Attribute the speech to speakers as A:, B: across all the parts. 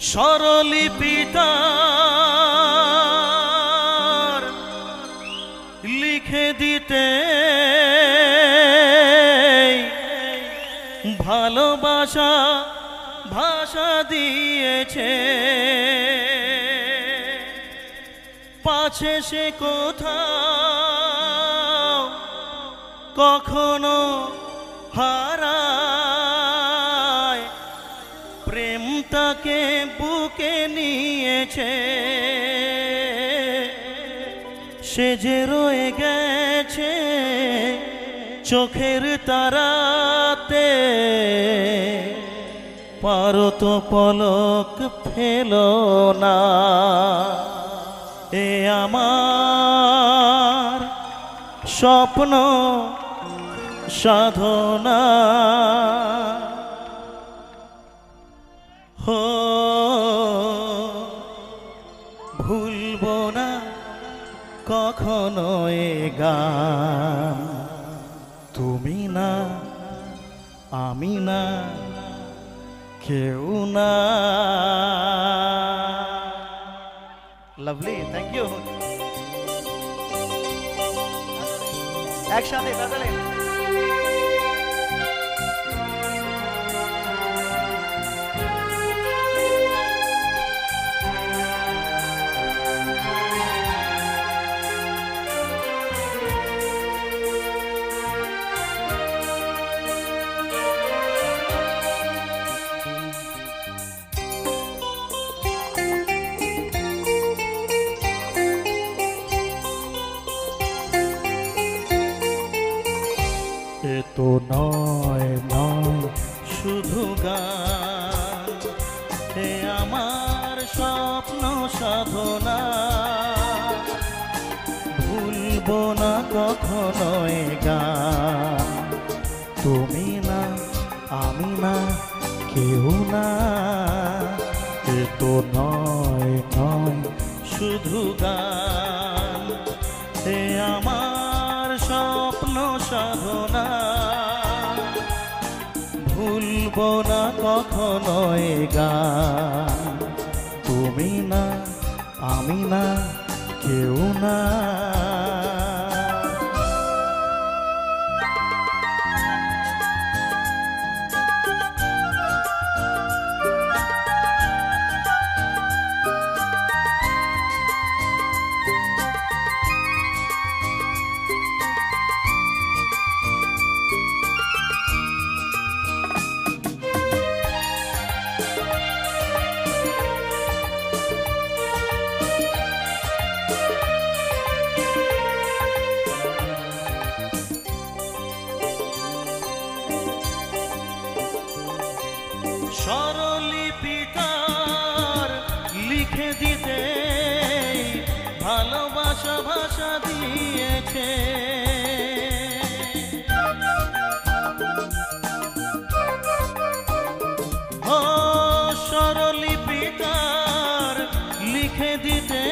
A: স্বরলিপিতার লিখে দিতে ভালোবাসা ভাষা দিয়েছে, পাছে সে কোথাও কখনো হারায়, প্রেম তাকে বুকে নিয়েছে। সে যে রয়ে গেছে চোখের তারাতে, পারো তো পলক ফেলো না। এ আমার স্বপ্ন সাধনা, হো ভুলবো না কখনো এ গান। তুমি না আমি না কেউ না। Lovely, thank you. একসাথে তাহলে এ তো নয় নয় শুধু গান, এ আমার স্বপ্ন সাধনা। ভুলবো না কখনো এ গান। তুমি না আমি না কেউ না। এ তো নয় নয় শুধু গান, এ আমার স্বপ্ন সাধনা। ভুলবো না কখনো এ গান। তুমি না আমি না কেউ না। স্বরলিপিতার লিখে দিতে ভালোবাসা ভাষা দিয়েছে। ও স্বরলিপিতার লিখে দিতে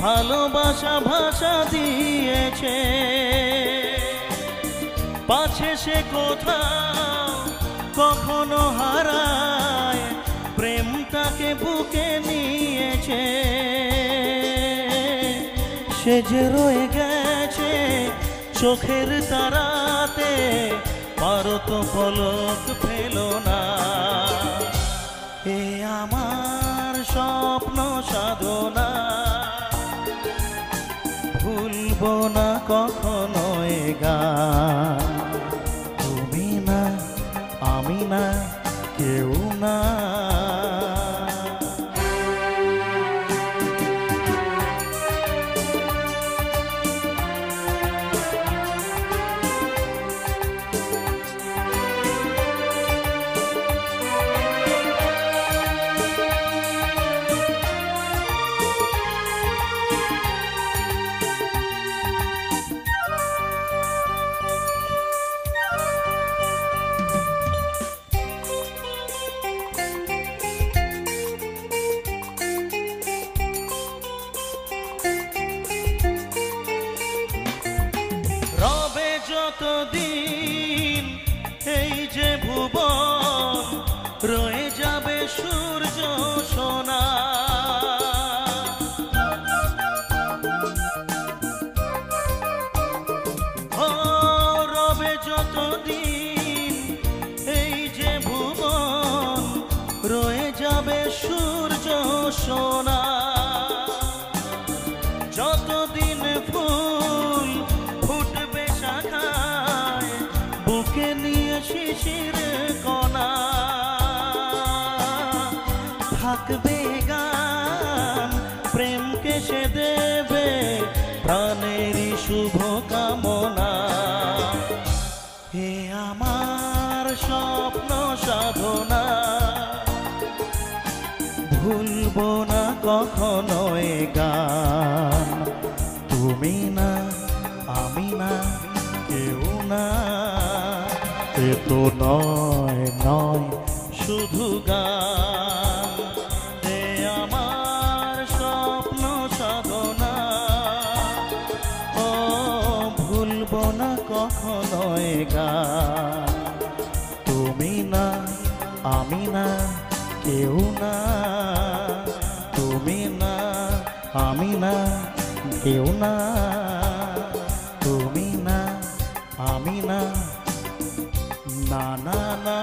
A: ভালোবাসা ভাষা দিয়েছে, পাছে সে কোথাও কখনো হারায়, প্রেম তাকে বুকে নিয়েছে। সে যে রয়ে গেছে চোখের তারাতে, পারো তো পলক ফেলো না। এ আমার স্বপ্ন সাধনা। ভুলবো না কখনো এ গান। তুমি না আমি না কেউ না। যতদিন এই যে ভুবন রয়ে যাবে সূর্য সোনা। ও রবে যতদিন এই যে ভুবন, রয়ে যাবে সূর্য সোনা। যতদিন ফুল ফুটবে শাখায়, বুকে নিয়ে শিশির কণা, থাকবে গান প্রেমকে সে দেবে প্রাণেরই শুভ কামনা। হে আমার স্বপ্ন সাধনা, ভুলবো না কখনো এ গান। তুমি না আমি না কেউ না, এ তো নয় নয় শুধু গান। হে আমার স্বপ্ন সাধনা, ও ভুলবো না কখনো এ গান। তুমি না আমি না কেউ না, তুমি না আমি না কেউ না, তুমি না আমি না, না না না।